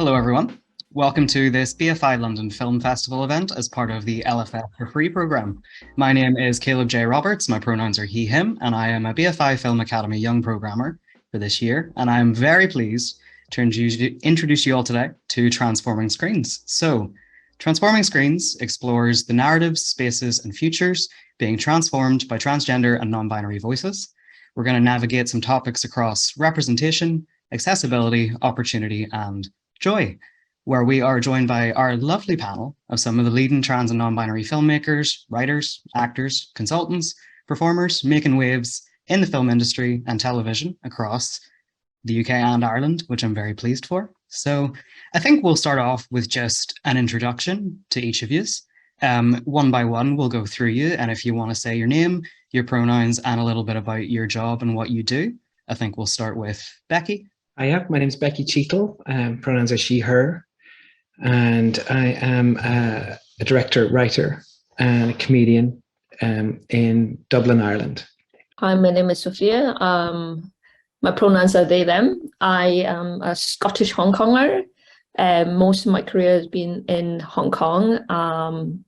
Hello, everyone. Welcome to this BFI London Film Festival event as part of the LFF for Free programme. My name is Caleb J. Roberts, my pronouns are he, him, and I am a BFI Film Academy Young Programmer for this year, and I am very pleased to introduce you all today to Transforming Screens. So, Transforming Screens explores the narratives, spaces, and futures being transformed by transgender and non-binary voices. We're going to navigate some topics across representation, accessibility, opportunity, and joy, where we are joined by our lovely panel of some of the leading trans and non-binary filmmakers, writers, actors, consultants, performers making waves in the film industry and television across the UK and Ireland, which I'm very pleased for. So I think we'll start off with just an introduction to each of you. One by one, we'll go through you, and if you want to say your name, your pronouns, and a little bit about your job and what you do, I think we'll start with Becky. Hiya, my name is Becky Cheatle. Pronouns are she, her. And I am a director, writer, and a comedian in Dublin, Ireland. Hi, my name is Sophia. My pronouns are they, them. I am a Scottish Hong Konger. Most of my career has been in Hong Kong, and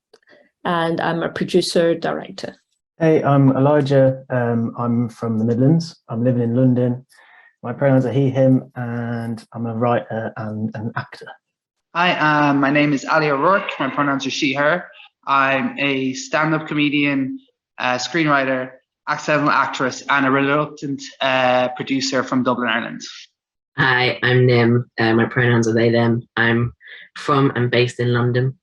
I'm a producer, director. Hey, I'm Elijah. I'm from the Midlands. I'm living in London. My pronouns are he, him, and I'm a writer and an actor. Hi, my name is Allie O'Rourke. My pronouns are she, her. I'm a stand-up comedian, screenwriter, accidental actress, and a reluctant producer from Dublin, Ireland. Hi, I'm Nim. My pronouns are they, them. I'm from and based in London.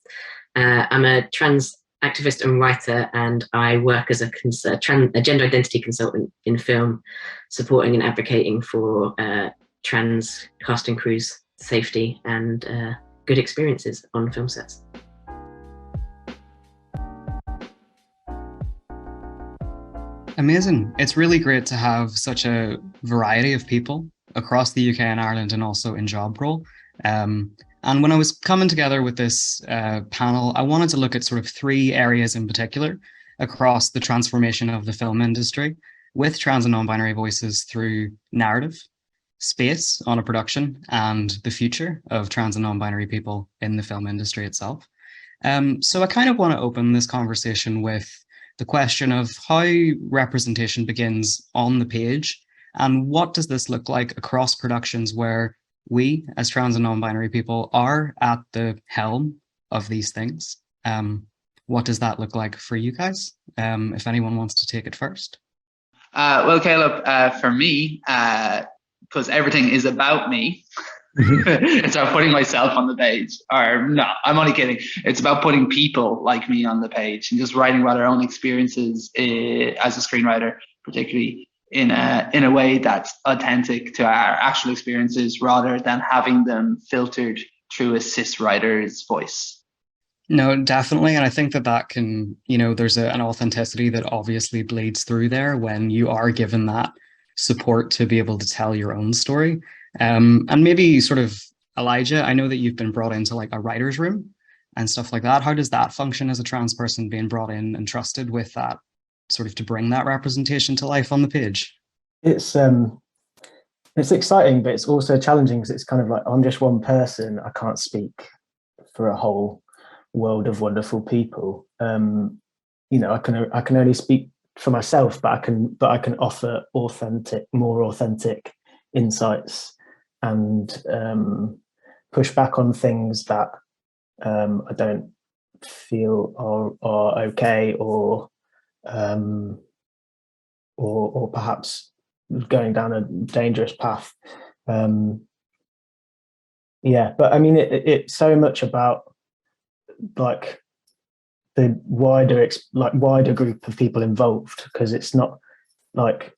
I'm a trans activist and writer, and I work as a gender identity consultant in film, supporting and advocating for trans casting crews' safety and good experiences on film sets. Amazing. It's really great to have such a variety of people across the UK and Ireland, and also in job role. And when I was coming together with this panel, I wanted to look at sort of three areas in particular across the transformation of the film industry with trans and non-binary voices through narrative, space on a production, and the future of trans and non-binary people in the film industry itself. So I kind of want to open this conversation with the question of how representation begins on the page, and what does this look like across productions where we, as trans and non-binary people, are at the helm of these things. What does that look like for you guys? If anyone wants to take it first. Well, Caleb, for me, because everything is about me, it's about putting myself on the page. Or no, I'm only kidding. It's about putting people like me on the page and just writing about our own experiences as a screenwriter, particularly in a way that's authentic to our actual experiences rather than having them filtered through a cis writer's voice. No, definitely. And I think that can, there's an authenticity that obviously bleeds through there when you are given that support to be able to tell your own story. And maybe sort of, Elijah, I know that you've been brought into like a writer's room and stuff like that. How does that function as a trans person being brought in and trusted with that sort of to bring that representation to life on the page? It's exciting, but it's also challenging because it's kind of like, I'm just one person. I can't speak for a whole world of wonderful people. I can only speak for myself, but I can offer more authentic insights and push back on things that I don't feel are okay or perhaps going down a dangerous path. But I mean, it's so much about like the wider group of people involved, because it's not like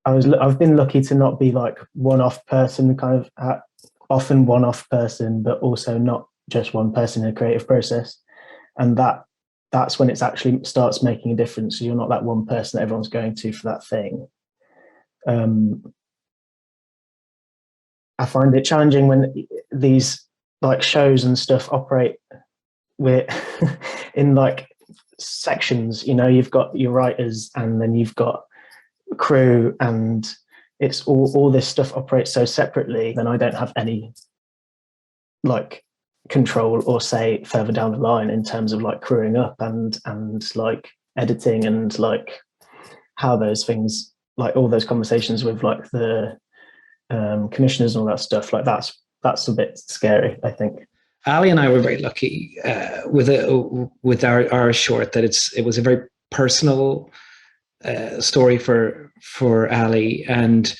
I've been lucky to not be like one-off person, kind of often one-off person, but also not just one person in a creative process, and that's when it's actually starts making a difference. So you're not that one person that everyone's going to for that thing. I find it challenging when these like shows and stuff operate with in like sections. You've got your writers and then you've got crew, and it's all this stuff operates so separately. Then I don't have any like control or say further down the line in terms of like crewing up and like editing and like how those things, like all those conversations with like the commissioners and all that stuff, like that's a bit scary, I think. Allie and I were very lucky with our short that it was a very personal story for Allie, and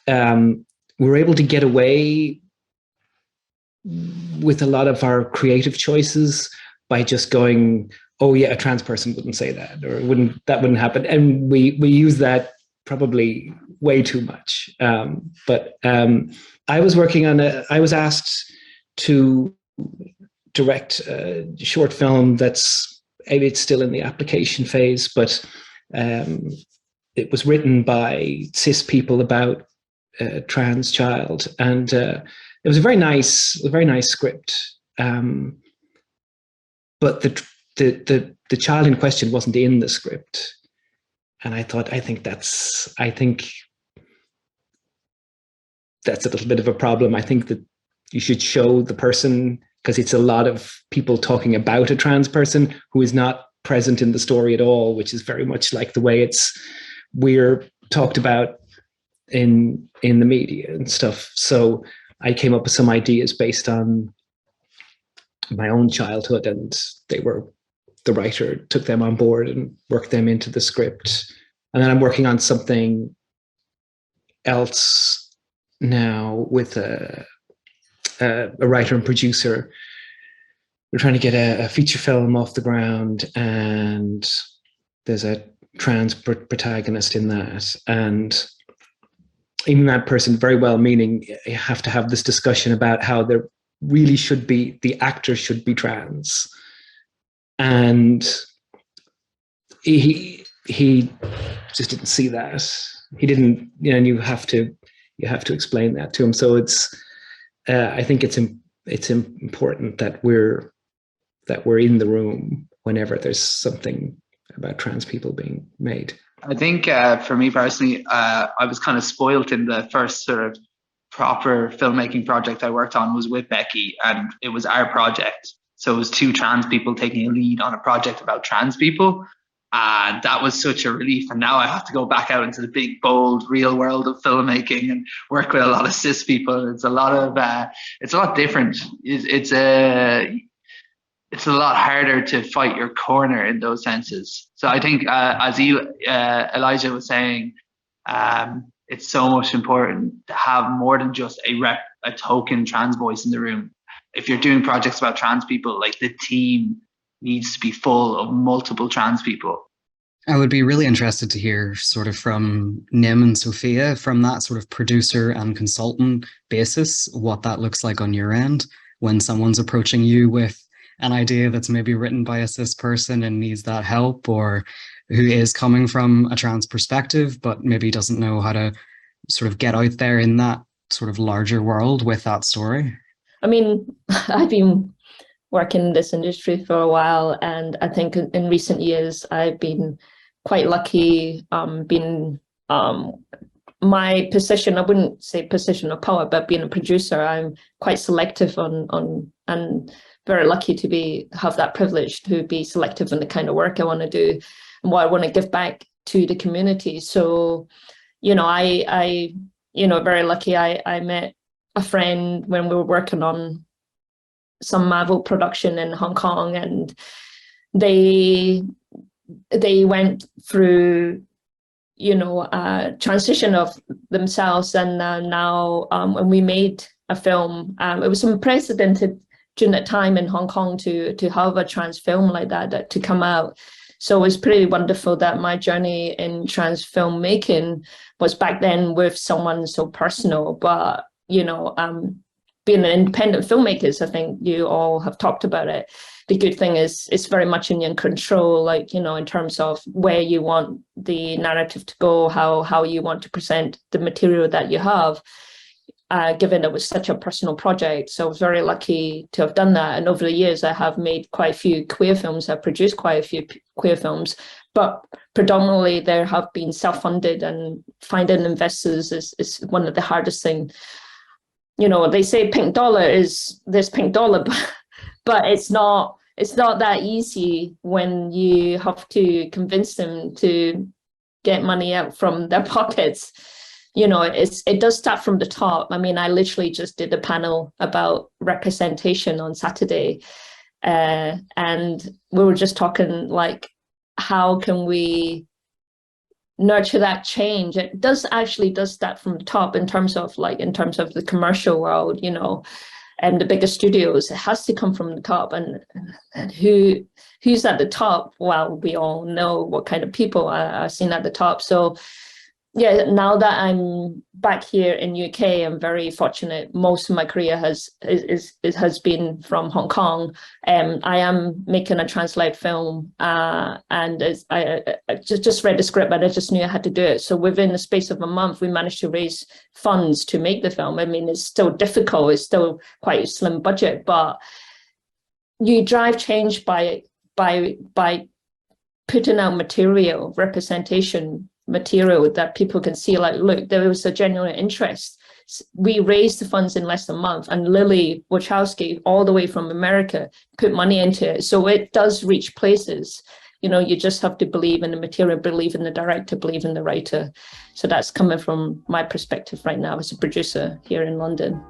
we were able to get away with a lot of our creative choices by just going, oh yeah, a trans person wouldn't say that, or that wouldn't happen, and we use that probably way too much. But I was asked to direct a short film it's still in the application phase, but it was written by cis people about a trans child, and it was a very nice script. But the child in question wasn't in the script, and I think that's a little bit of a problem. I think that you should show the person, because it's a lot of people talking about a trans person who is not present in the story at all, which is very much like the way we're talked about in the media and stuff. So I came up with some ideas based on my own childhood, and the writer took them on board and worked them into the script. And then I'm working on something else now with a writer and producer. We're trying to get a feature film off the ground, and there's a trans protagonist in that. And even that person, very well meaning, you have to have this discussion about how there really should be, the actor should be trans. And he just didn't see that. He didn't, and you have to explain that to him. So I think it's important that we're in the room whenever there's something about trans people being made. I think for me personally, I was kind of spoilt in the first sort of proper filmmaking project I worked on was with Becky, and it was our project. So it was two trans people taking a lead on a project about trans people. And that was such a relief. And now I have to go back out into the big, bold, real world of filmmaking and work with a lot of cis people. It's a lot different. It's a lot harder to fight your corner in those senses. So I think, as Elijah was saying, it's so much important to have more than just a token trans voice in the room. If you're doing projects about trans people, like the team needs to be full of multiple trans people. I would be really interested to hear sort of from Nim and Sophia, from that sort of producer and consultant basis, what that looks like on your end when someone's approaching you with an idea that's maybe written by a cis person and needs that help, or who is coming from a trans perspective, but maybe doesn't know how to sort of get out there in that sort of larger world with that story. I mean, I've been working in this industry for a while, and I think in recent years I've been quite lucky. My position, I wouldn't say position of power, but being a producer, I'm quite selective on and very lucky to have that privilege to be selective in the kind of work I want to do and what I want to give back to the community. So, I very lucky. I met a friend when we were working on some Marvel production in Hong Kong, and they went through a transition of themselves, and now when we made a film, it was unprecedented during that time in Hong Kong to have a trans film like that to come out. So it was pretty wonderful that my journey in trans filmmaking was back then with someone so personal. But being an independent filmmakers, I think you all have talked about it. The good thing is it's very much in your control, in terms of where you want the narrative to go, how you want to present the material that you have, given it was such a personal project. So I was very lucky to have done that. And over the years, I have made quite a few queer films. I've produced quite a few queer films, but predominantly there have been self-funded, and finding investors is one of the hardest things. you know, they say pink dollar is this pink dollar, but it's not that easy when you have to convince them to get money out from their pockets. You know, it does start from the top. I mean, I literally just did a panel about representation on Saturday, and we were just talking like, how can we nurture that change? It does start from the top in terms of the commercial world, you know, and the bigger studios. It has to come from the top, and who's at the top? Well, we all know what kind of people are seen at the top. So yeah, now that I'm back here in UK, I'm very fortunate. Most of my career has been from Hong Kong. I am making a trans-led film, and I just read the script, and I just knew I had to do it. So within the space of a month, we managed to raise funds to make the film. I mean, it's still difficult. It's still quite a slim budget, but you drive change by putting out material, representation material that people can see, like, look, there was a genuine interest. We raised the funds in less than a month, and Lily Wachowski, all the way from America, put money into it. So it does reach places. You know, you just have to believe in the material, believe in the director, believe in the writer. So that's coming from my perspective right now as a producer here in London.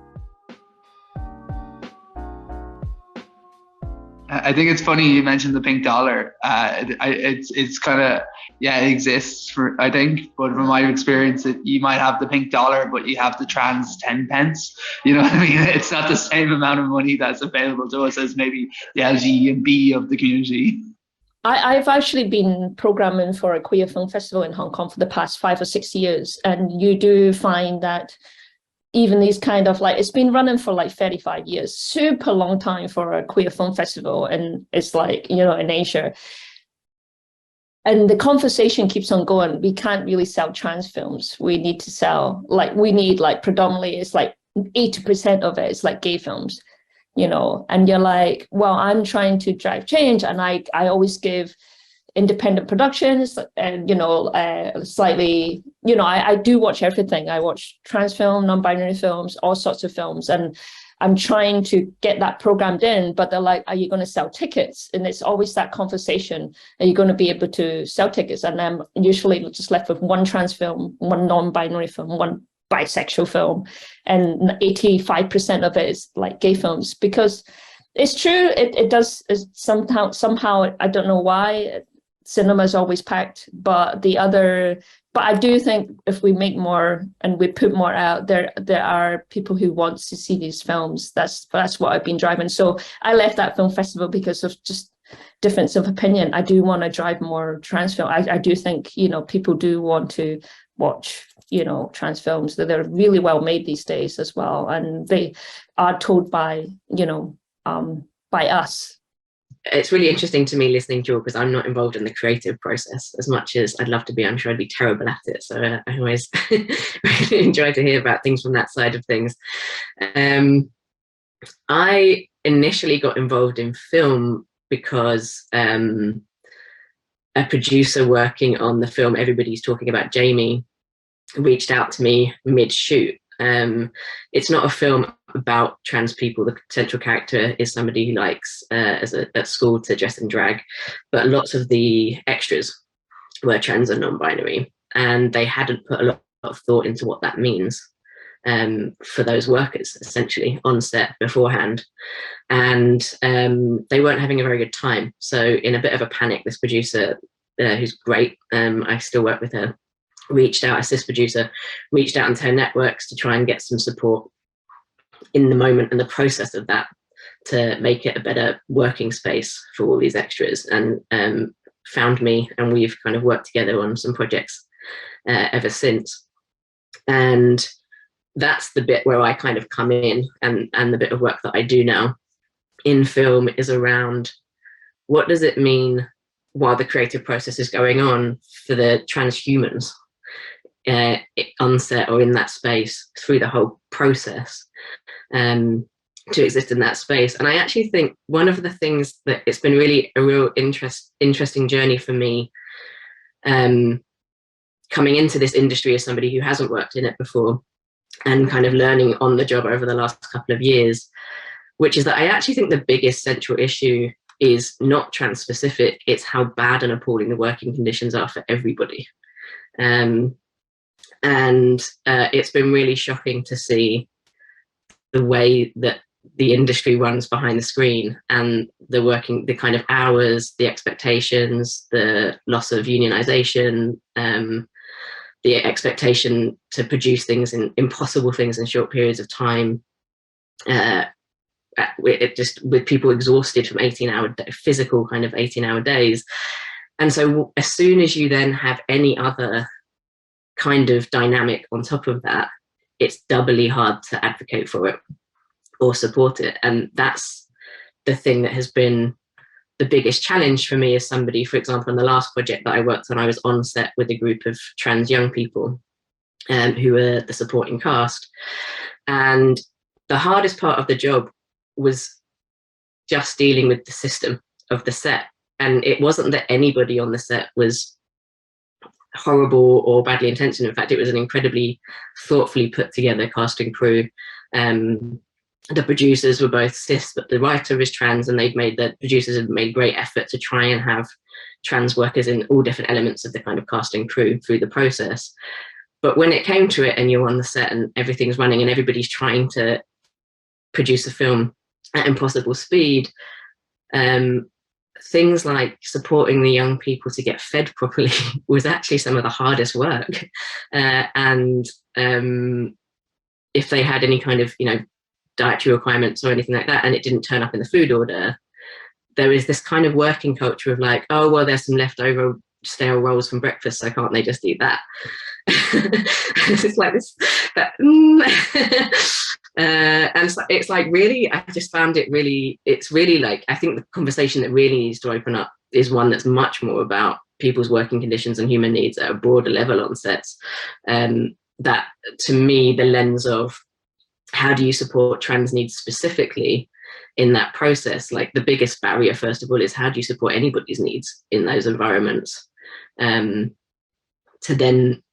I think it's funny you mentioned the pink dollar. It's kind of, yeah, it exists for, I think, but from my experience, you might have the pink dollar, but you have the trans 10 pence. You know what I mean? It's not the same amount of money that's available to us as maybe the LG and B of the community. I've actually been programming for a queer film festival in Hong Kong for the past 5 or 6 years, and you do find that even these kind of, like, it's been running for like 35 years, super long time for a queer film festival. And it's like, you know, in Asia. And the conversation keeps on going. We can't really sell trans films. We need to sell, predominantly, it's like 80% of it is like gay films, you know. And you're like, well, I'm trying to drive change. And I always give independent productions and, you know, slightly, you know, I do watch everything. I watch trans film, non-binary films, all sorts of films, and I'm trying to get that programmed in, but they're like, are you going to sell tickets? And it's always that conversation. Are you going to be able to sell tickets? And I'm usually just left with one trans film, one non-binary film, one bisexual film, and 85% of it is like gay films, because it's true. It does somehow, I don't know why, cinema is always packed, but I do think if we make more and we put more out, there are people who want to see these films. That's what I've been driving. So I left that film festival because of just difference of opinion. I do want to drive more trans film. I do think, you know, people do want to watch, you know, trans films. They're really well made these days as well, and they are told by, you know, by us. It's really interesting to me listening to you, because I'm not involved in the creative process as much as I'd love to be. I'm sure I'd be terrible at it. So I always really enjoy to hear about things from that side of things. I initially got involved in film because a producer working on the film Everybody's Talking About Jamie reached out to me mid-shoot. It's not a film about trans people. The central character is somebody who likes at school to dress in drag, but lots of the extras were trans and non-binary, and they hadn't put a lot of thought into what that means for those workers, essentially, on set beforehand. And they weren't having a very good time. So in a bit of a panic, this producer, who's great, I still work with her, reached out, a cis producer, reached out into her networks to try and get some support in the moment and the process of that, to make it a better working space for all these extras, and found me, and we've kind of worked together on some projects ever since. And that's the bit where I kind of come in, and the bit of work that I do now in film is around, what does it mean while the creative process is going on for the transhumans on set or in that space through the whole process, to exist in that space. And I actually think one of the things that it's been really a real interesting journey for me, coming into this industry as somebody who hasn't worked in it before, and kind of learning on the job over the last couple of years, which is that I actually think the biggest central issue is not trans-specific, it's how bad and appalling the working conditions are for everybody. And it's been really shocking to see the way that the industry runs behind the screen, and the kind of hours, the expectations, the loss of unionization, the expectation to produce impossible things in short periods of time, with people exhausted from 18-hour physical kind of 18-hour days. And so as soon as you then have any other kind of dynamic on top of that, it's doubly hard to advocate for it or support it. And that's the thing that has been the biggest challenge for me as somebody, for example, in the last project that I worked on, I was on set with a group of trans young people who were the supporting cast. And the hardest part of the job was just dealing with the system of the set. And it wasn't that anybody on the set was horrible or badly intentioned. In fact, it was an incredibly thoughtfully put together casting crew. The producers were both cis, but the writer is trans, and the producers had made great effort to try and have trans workers in all different elements of the kind of casting crew through the process. But when it came to it and you're on the set and everything's running and everybody's trying to produce a film at impossible speed, things like supporting the young people to get fed properly was actually some of the hardest work. And if they had any kind of, dietary requirements or anything like that, and it didn't turn up in the food order, there is this kind of working culture of like, oh, well, there's some leftover stale rolls from breakfast, so can't they just eat that? It's like this, and it's like, really, I just found it's really like, I think the conversation that really needs to open up is one that's much more about people's working conditions and human needs at a broader level on sets. That, to me, the lens of how do you support trans needs specifically in that process? Like, the biggest barrier, first of all, is how do you support anybody's needs in those environments? To then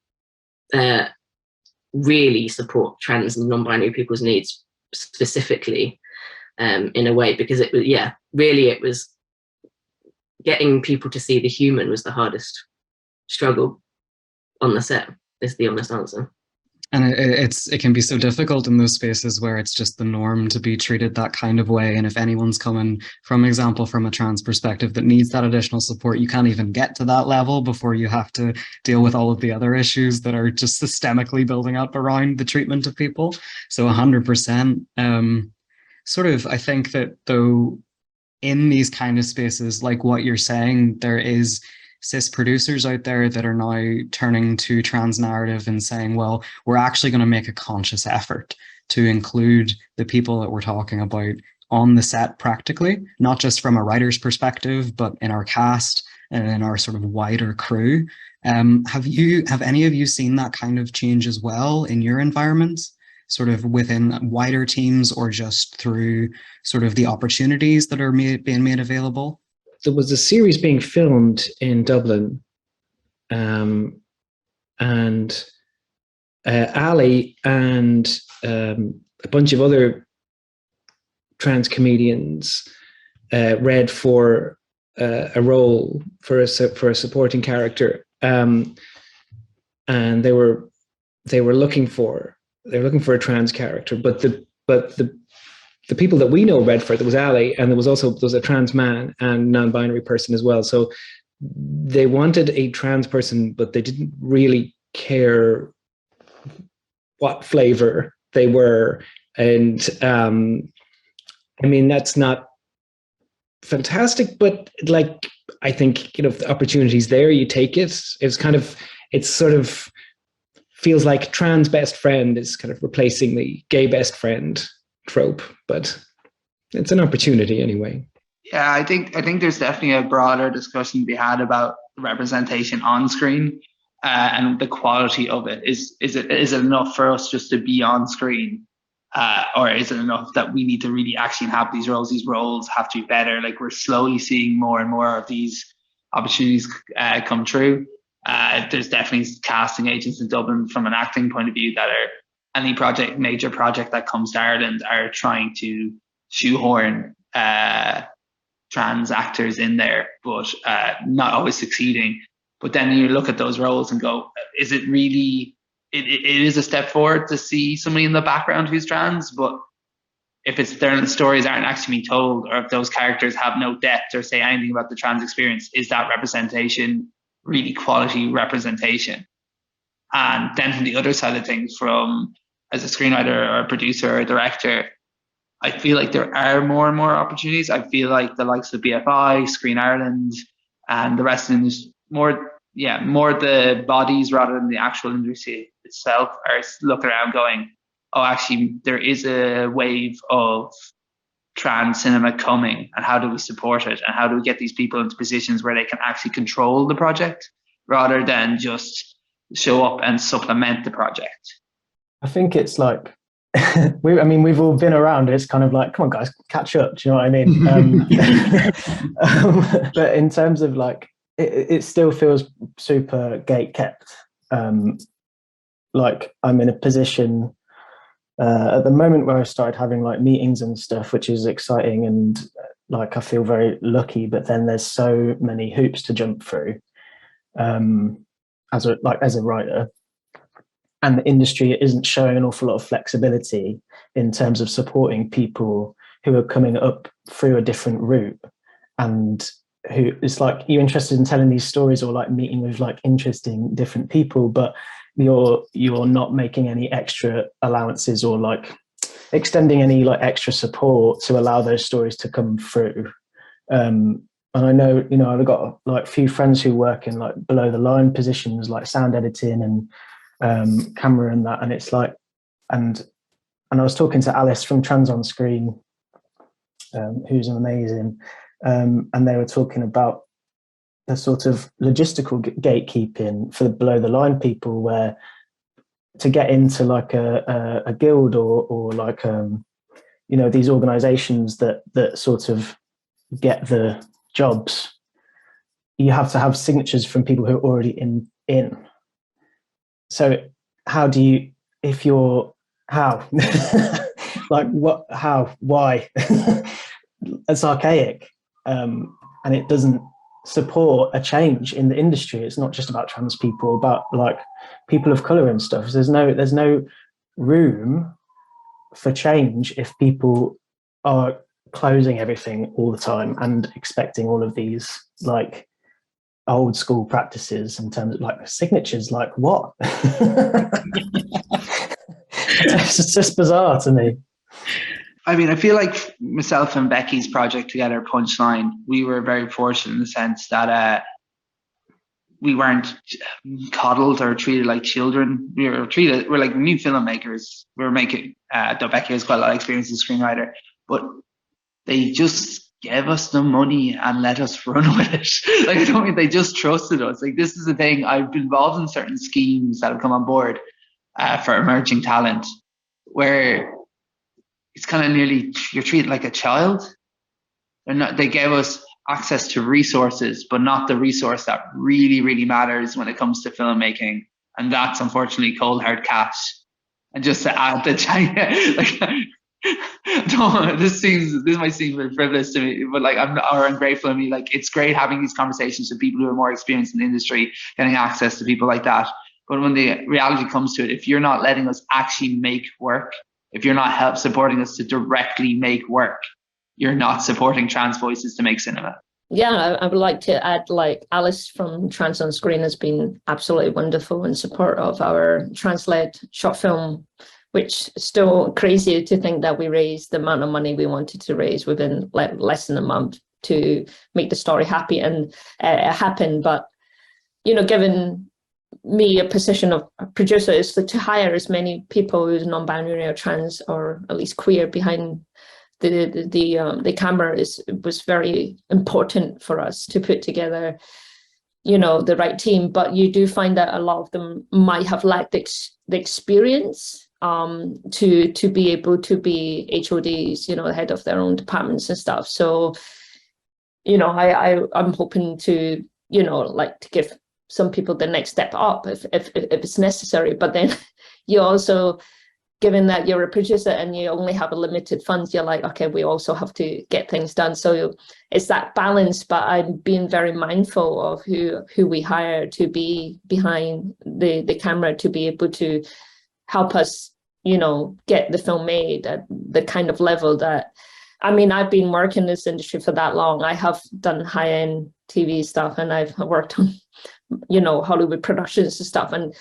really support trans and non-binary people's needs specifically, in a way, because it was getting people to see the human was the hardest struggle on the set, is the honest answer. And it can be so difficult in those spaces where it's just the norm to be treated that kind of way. And if anyone's coming from a trans perspective that needs that additional support, you can't even get to that level before you have to deal with all of the other issues that are just systemically building up around the treatment of people. So 100%. I think that, though, in these kind of spaces, like what you're saying, there is cis producers out there that are now turning to trans narrative and saying, well, we're actually going to make a conscious effort to include the people that we're talking about on the set practically, not just from a writer's perspective, but in our cast and in our sort of wider crew. Have any of you seen that kind of change as well in your environments, sort of within wider teams, or just through sort of the opportunities that are being made available? There was a series being filmed in Dublin, and Allie and a bunch of other trans comedians read for a role for a supporting character, and they were looking for a trans character, but the people that we know read for it, there was Allie, and there was a trans man and non-binary person as well. So they wanted a trans person, but they didn't really care what flavor they were. And I mean, that's not fantastic, but like, I think, if the opportunity's there, you take it. It sort of feels like trans best friend is kind of replacing the gay best friend trope, but it's an opportunity anyway. Yeah, I think there's definitely a broader discussion to be had about representation on screen, and the quality of it. Is it enough for us just to be on screen, or is it enough that we need to really actually have these roles? These roles have to be better. Like, we're slowly seeing more and more of these opportunities come true. There's definitely casting agents in Dublin from an acting point of view that are any major project that comes to Ireland are trying to shoehorn trans actors in there, but not always succeeding. But then you look at those roles and go, is it really, it is a step forward to see somebody in the background who's trans, but if their stories aren't actually being told, or if those characters have no depth or say anything about the trans experience, is that representation really quality representation? And then from the other side of things, from as a screenwriter or a producer or a director, I feel like there are more and more opportunities. I feel like the likes of BFI, Screen Ireland, and the rest of this more the bodies rather than the actual industry itself are looking around going, oh, actually, there is a wave of trans cinema coming, and how do we support it? And how do we get these people into positions where they can actually control the project rather than just show up and supplement the project? I think it's like, we've all been around. It's kind of like, come on, guys, catch up. Do you know what I mean? But in terms of like, it still feels super gate kept. Like I'm in a position at the moment where I started having like meetings and stuff, which is exciting, and like I feel very lucky. But then there's so many hoops to jump through as a writer. And the industry isn't showing an awful lot of flexibility in terms of supporting people who are coming up through a different route, and who it's like, you're interested in telling these stories or like meeting with like interesting different people, but you're not making any extra allowances or like extending any like extra support to allow those stories to come through. And I know, I've got like a few friends who work in like below the line positions like sound editing and camera and that, and it's like, and I was talking to Alice from Trans on Screen, who's amazing, and they were talking about the sort of logistical gatekeeping for the below the line people, where to get into like a guild or like these organizations that sort of get the jobs, you have to have signatures from people who are already in. So how do you, if you're, how? Like what, how, why? It's archaic, and it doesn't support a change in the industry. It's not just about trans people, about like people of color and stuff. There's no room for change if people are closing everything all the time and expecting all of these like old school practices in terms of like signatures. Like what? It's just bizarre to me. I mean, I feel like myself and Becky's project together, Punchline, we were very fortunate in the sense that we weren't coddled or treated like children. We're like new filmmakers. We were making, though Becky has quite a lot of experience as a screenwriter, but they just gave us the money and let us run with it. Like, I don't mean they just trusted us. Like, this is the thing. I've been involved in certain schemes that have come on board for emerging talent, where it's kind of nearly, you're treated like a child. They gave us access to resources, but not the resource that really, really matters when it comes to filmmaking. And that's unfortunately cold hard cash. And just to add the China, like, this might seem very frivolous to me, but like or ungrateful to me. Like, it's great having these conversations with people who are more experienced in the industry, getting access to people like that. But when the reality comes to it, if you're not letting us actually make work, if you're not supporting us to directly make work, you're not supporting trans voices to make cinema. Yeah, I would like to add, like, Alice from Trans on Screen has been absolutely wonderful in support of our trans-led short film, which is still crazy to think that we raised the amount of money we wanted to raise within less than a month to make the story happy and happen. But, given me a position of producer is to hire as many people who's non-binary or trans or at least queer behind the camera was very important for us to put together, the right team. But you do find that a lot of them might have lacked the experience to be able to be HODs, the head of their own departments and stuff. So, I'm hoping to, to give some people the next step up if it's necessary. But then you also given that you're a producer and you only have a limited funds, you're like, okay, we also have to get things done. So it's that balance, but I'm being very mindful of who we hire to be behind the camera, to be able to help us, you know, get the film made at the kind of level that, I mean, I've been working in this industry for that long. I have done high-end TV stuff, and I've worked on, you know, Hollywood productions and stuff. And,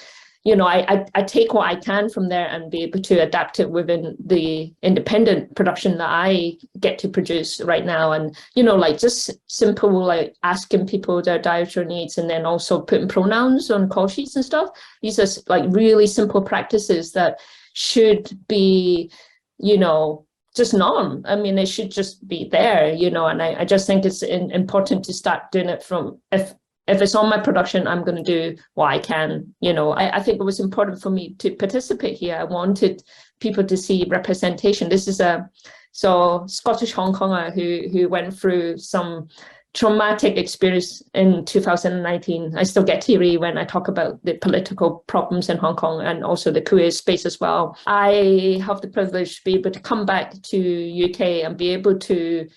you know, I take what I can from there and be able to adapt it within the independent production that I get to produce right now. And, you know, like just simple, like asking people their dietary needs, and then also putting pronouns on call sheets and stuff. These are like really simple practices that should be, you know, just norm. I mean, it should just be there, you know, and I just think it's important to start doing it from, if it's on my production, I'm going to do what I can, you know. I think it was important for me to participate here. I wanted people to see representation. This is a Scottish Hong Konger who went through some traumatic experience in 2019. I still get teary when I talk about the political problems in Hong Kong and also the queer space as well. I have the privilege to be able to come back to UK and be able to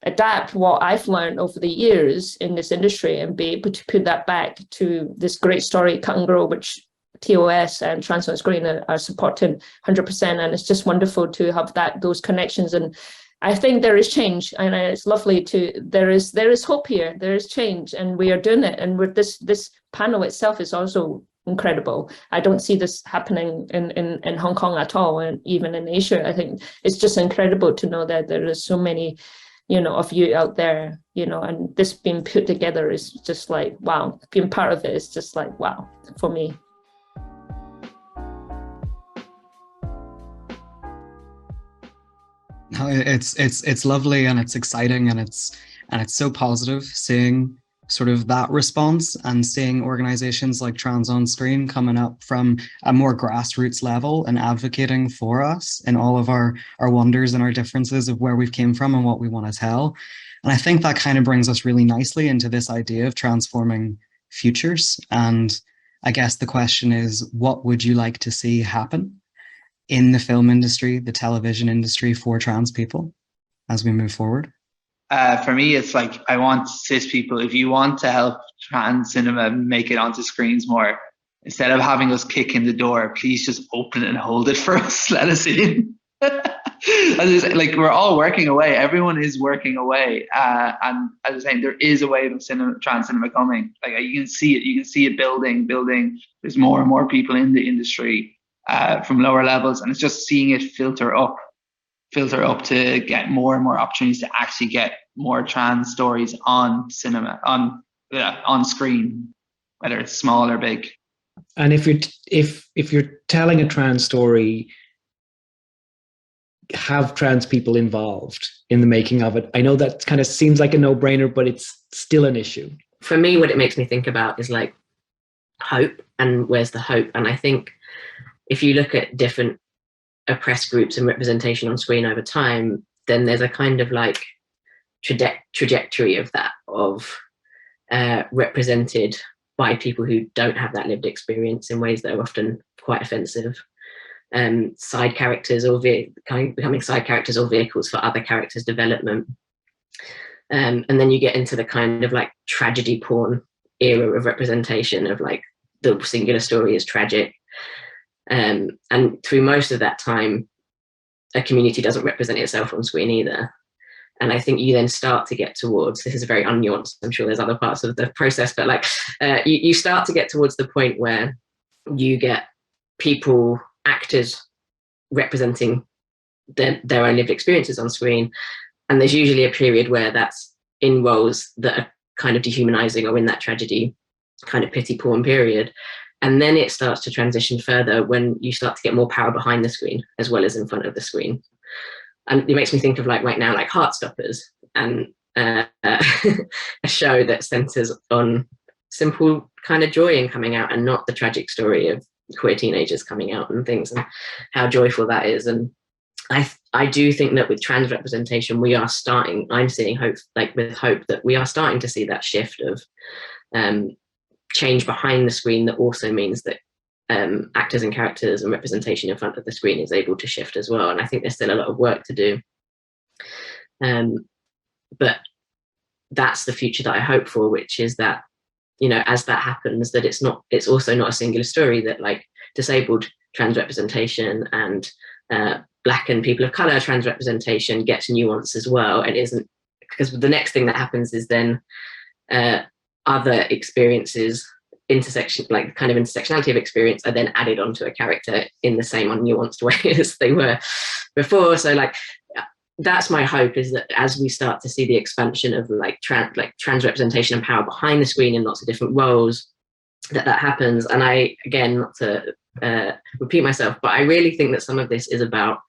adapt what I've learned over the years in this industry and be able to put that back to this great story, Cut and Grow, which TOS and Trans on Screen are supporting 100%. And it's just wonderful to have those connections. And I think there is change, and it's lovely there is hope here, there is change, and we are doing it. And with this panel itself is also incredible. I don't see this happening in Hong Kong at all, and even in Asia. I think it's just incredible to know that there is so many, you know, of you out there, you know, and this being put together is just like, wow. Being part of it is just like, wow, for me. No, it's lovely, and it's exciting, and it's so positive seeing sort of that response, and seeing organizations like Trans on Screen coming up from a more grassroots level and advocating for us in all of our wonders and our differences of where we've came from and what we want to tell. And I think that kind of brings us really nicely into this idea of transforming futures. And I guess the question is, what would you like to see happen in the film industry, the television industry, for trans people as we move forward? For me, it's like, I want cis people, if you want to help trans cinema make it onto screens more, instead of having us kick in the door, please just open it and hold it for us. Let us in. Like, we're all working away. Everyone is working away. And as I was saying, there is a wave of trans cinema coming. Like, you can see it. You can see it building. There's more and more people in the industry from lower levels. And it's just seeing it filter up to get more and more opportunities to actually get more trans stories on cinema, on screen, whether it's small or big. And if you're telling a trans story, have trans people involved in the making of it. I know that kind of seems like a no-brainer, but it's still an issue. For me, what it makes me think about is like hope, and where's the hope? And I think if you look at different oppressed groups and representation on screen over time, then there's a kind of like trajectory of that, of represented by people who don't have that lived experience in ways that are often quite offensive. Side characters or becoming side characters or vehicles for other characters' development. And then you get into the kind of like tragedy porn era of representation of like the singular story is tragic. And through most of that time, a community doesn't represent itself on screen either. And I think you then start to get towards, this is very unnuanced, I'm sure there's other parts of the process, but like you start to get towards the point where you get people, actors representing their own lived experiences on screen. And there's usually a period where that's in roles that are kind of dehumanizing or in that tragedy kind of pity porn period. And then it starts to transition further when you start to get more power behind the screen as well as in front of the screen. And it makes me think of like right now, like Heartstoppers, and a show that centers on simple kind of joy in coming out and not the tragic story of queer teenagers coming out and things, and how joyful that is. And I do think that with trans representation, I'm seeing hope, like with hope, that we are starting to see that shift of change behind the screen that also means that actors and characters and representation in front of the screen is able to shift as well. And I think there's still a lot of work to do. But that's the future that I hope for, which is that, you know, as that happens, that it's also not a singular story, that like disabled trans representation and Black and people of color trans representation gets nuance as well. And isn't, because the next thing that happens is then other experiences, like kind of intersectionality of experience, are then added onto a character in the same unnuanced way as they were before. So like, that's my hope, is that as we start to see the expansion of like trans representation and power behind the screen in lots of different roles, that happens. And I, again, not to repeat myself, but I really think that some of this is about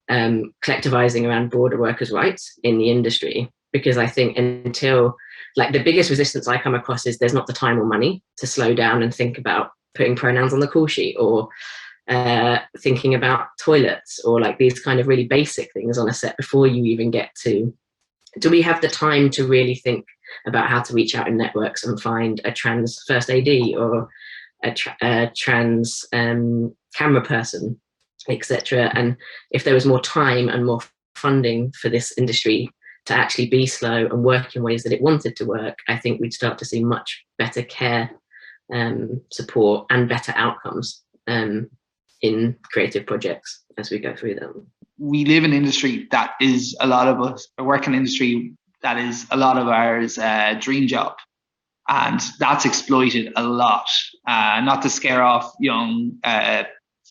collectivizing around broader workers' rights in the industry, because I think until, like, the biggest resistance I come across is there's not the time or money to slow down and think about putting pronouns on the call sheet, or thinking about toilets, or like these kind of really basic things on a set before you even get to, do we have the time to really think about how to reach out in networks and find a trans first AD or a trans camera person, etc. And if there was more time and more funding for this industry to actually be slow and work in ways that it wanted to work, I think we'd start to see much better care, support, and better outcomes in creative projects as we go through them. We live in an industry that is, a lot of us work in an industry that is a lot of ours dream job, and that's exploited a lot. Not to scare off young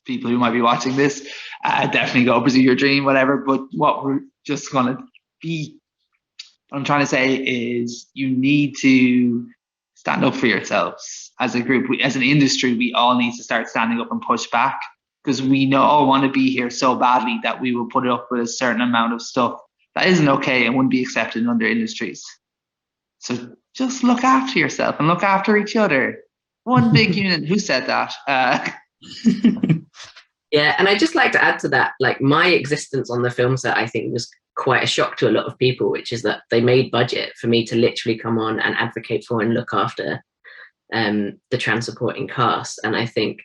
people who might be watching this, definitely go pursue your dream, whatever. But what we're just going to be, what I'm trying to say is, you need to stand up for yourselves as a group. As an industry, we all need to start standing up and push back, because we all want to be here so badly that we will put up with a certain amount of stuff that isn't okay and wouldn't be accepted in other industries. So just look after yourself and look after each other. One big unit. Who said that? Yeah, and I'd just like to add to that, like, my existence on the film set, I think, was quite a shock to a lot of people, which is that they made budget for me to literally come on and advocate for and look after the trans supporting cast. And I think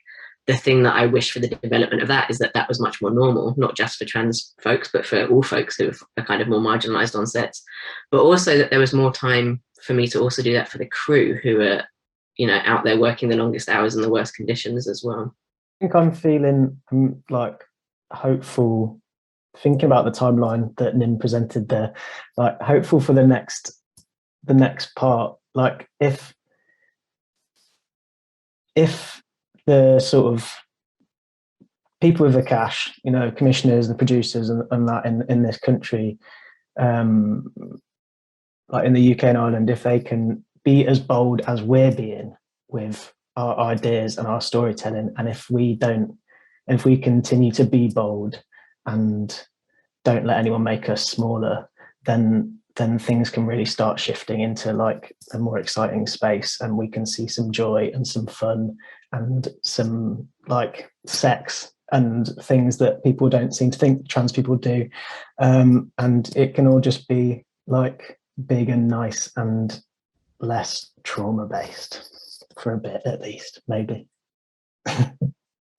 the thing that I wish for the development of that is that was much more normal, not just for trans folks, but for all folks who are kind of more marginalized on sets, but also that there was more time for me to also do that for the crew, who are, you know, out there working the longest hours in the worst conditions as well. I think I'm feeling like hopeful, thinking about the timeline that Nim presented there, like hopeful for the next part. Like if the sort of people with the cash, you know, commissioners and producers and that in this country, like in the UK and Ireland, if they can be as bold as we're being with our ideas and our storytelling, and if we continue to be bold and don't let anyone make us smaller, then things can really start shifting into like a more exciting space, and we can see some joy and some fun and some like sex and things that people don't seem to think trans people do, and it can all just be like big and nice and less trauma based for a bit, at least, maybe.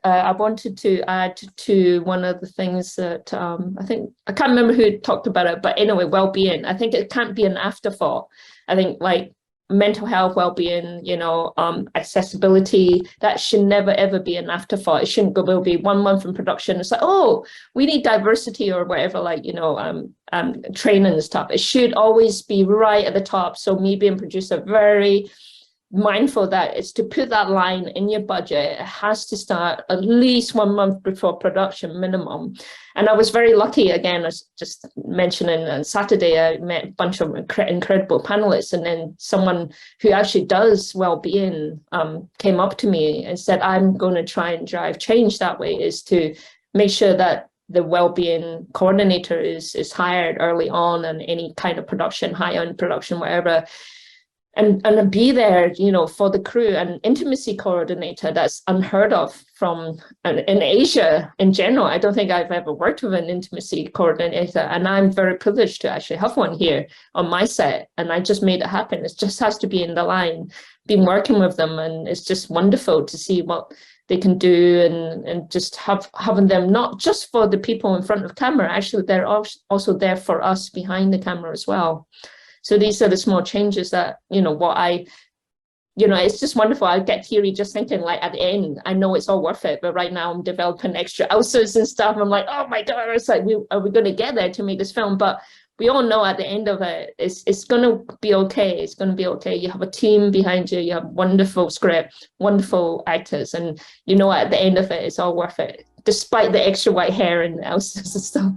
I wanted to add to one of the things that I think, I can't remember who talked about it, but anyway, well-being. I think it can't be an afterthought. I think like mental health, well-being, you know, accessibility, that should never ever be an afterthought. It shouldn't go, will be 1 month in production, it's like, oh, we need diversity or whatever, like, you know, training and stuff. It should always be right at the top. So me being producer, very mindful that it's to put that line in your budget. It has to start at least 1 month before production minimum. And I was very lucky, again, as just mentioning on Saturday, I met a bunch of incredible panelists, and then someone who actually does well-being came up to me and said, I'm going to try and drive change that way, is to make sure that the well-being coordinator is hired early on, and any kind of production, high-end production, whatever, and be there, you know, for the crew. And intimacy coordinator, that's unheard of in Asia in general. I don't think I've ever worked with an intimacy coordinator, and I'm very privileged to actually have one here on my set, and I just made it happen. It just has to be in the line. Been working with them, and it's just wonderful to see what they can do, and just having them not just for the people in front of camera, actually they're also there for us behind the camera as well. So these are the small changes that, it's just wonderful. I get teary just thinking, like, at the end, I know it's all worth it, but right now I'm developing extra outsources and stuff. I'm like, oh my God, it's like, are we going to get there to make this film? But we all know at the end of it, it's going to be okay. It's going to be okay. You have a team behind you. You have wonderful script, wonderful actors. And at the end of it, it's all worth it, despite the extra white hair and outsources and stuff.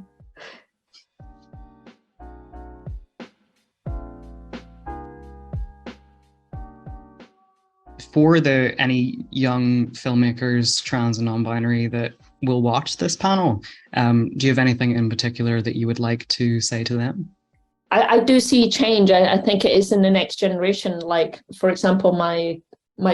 For any young filmmakers, trans and non-binary, that will watch this panel, do you have anything in particular that you would like to say to them? I do see change. I think it is in the next generation. Like, for example, my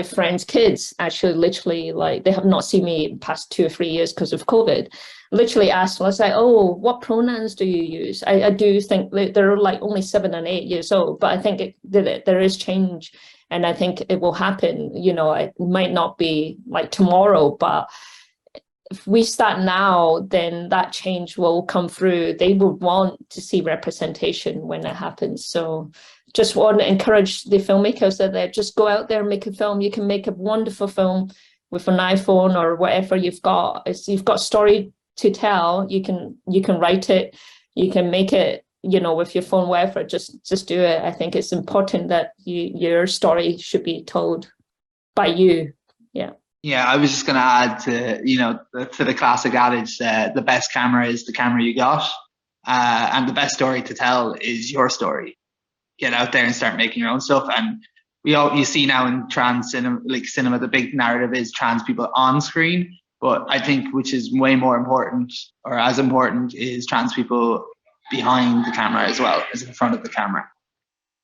friends' kids actually literally, like, they have not seen me past 2 or 3 years because of COVID. Literally asked, let's say, oh, what pronouns do you use? I do think that they're like only 7 and 8 years old, but I think there is change. And I think it will happen. It might not be like tomorrow, but if we start now, then that change will come through. They will want to see representation when it happens. So just want to encourage the filmmakers that they just go out there and make a film. You can make a wonderful film with an iPhone or whatever you've got. You've got story to tell. You can write it. You can make it, with your phone, whatever, just do it. I think it's important that your story should be told by you. Yeah. Yeah, I was just going to add to the classic adage, the best camera is the camera you got, and the best story to tell is your story. Get out there and start making your own stuff. And you see now in trans cinema, the big narrative is trans people on screen, but I think which is way more important, or as important, is trans people behind the camera as well as in front of the camera.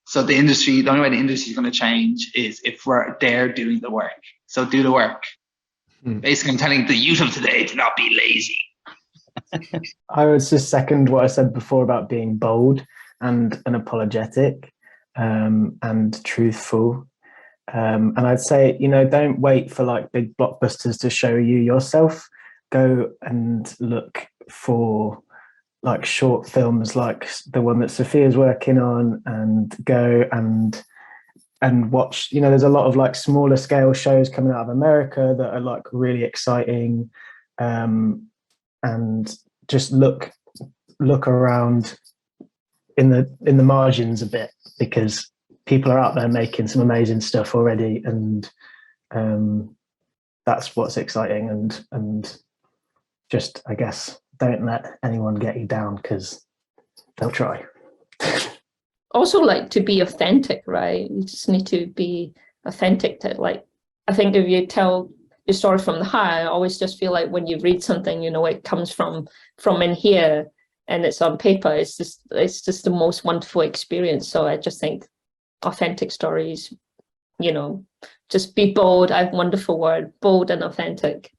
So the only way the industry is going to change is if we're there doing the work. So do the work. Basically, I'm telling the youth of today to not be lazy. I would just second what I said before about being bold and unapologetic and truthful. And I'd say, don't wait for like big blockbusters to show you yourself. Go and look for like short films like the one that Sophia's working on, and go and watch, there's a lot of like smaller scale shows coming out of America that are like really exciting, and just look around in the margins a bit, because people are out there making some amazing stuff already, and that's what's exciting. And just, I guess, don't let anyone get you down, because they'll try. Also, like, to be authentic, right? You just need to be authentic to, like, I think if you tell your story from the heart, I always just feel like when you read something, it comes from in here and it's on paper. It's just the most wonderful experience. So I just think authentic stories, just be bold. I have a wonderful word, bold and authentic.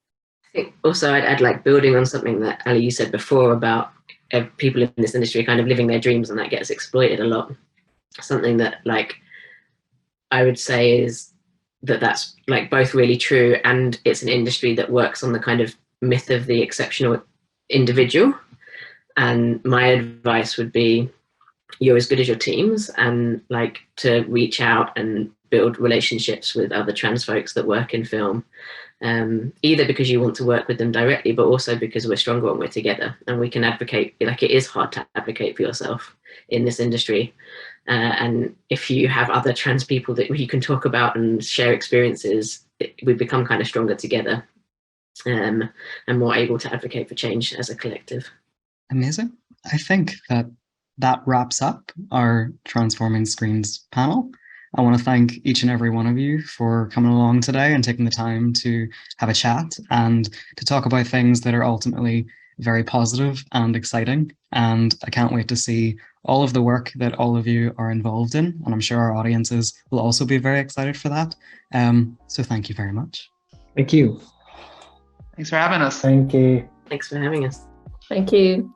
I think also I'd add, like, building on something that Allie, you said before about people in this industry kind of living their dreams, and that gets exploited a lot. Something that, like, I would say is that's like both really true, and it's an industry that works on the kind of myth of the exceptional individual. And my advice would be, you're as good as your teams, and like to reach out and build relationships with other trans folks that work in film, either because you want to work with them directly, but also because we're stronger when we're together, and we can advocate. Like, it is hard to advocate for yourself in this industry, and if you have other trans people that you can talk about and share experiences, we become kind of stronger together, and more able to advocate for change as a collective. Amazing. I think that wraps up our Transforming Screens panel. I want to thank each and every one of you for coming along today and taking the time to have a chat and to talk about things that are ultimately very positive and exciting. And I can't wait to see all of the work that all of you are involved in. And I'm sure our audiences will also be very excited for that. So thank you very much. Thank you. Thanks for having us. Thank you. Thanks for having us. Thank you.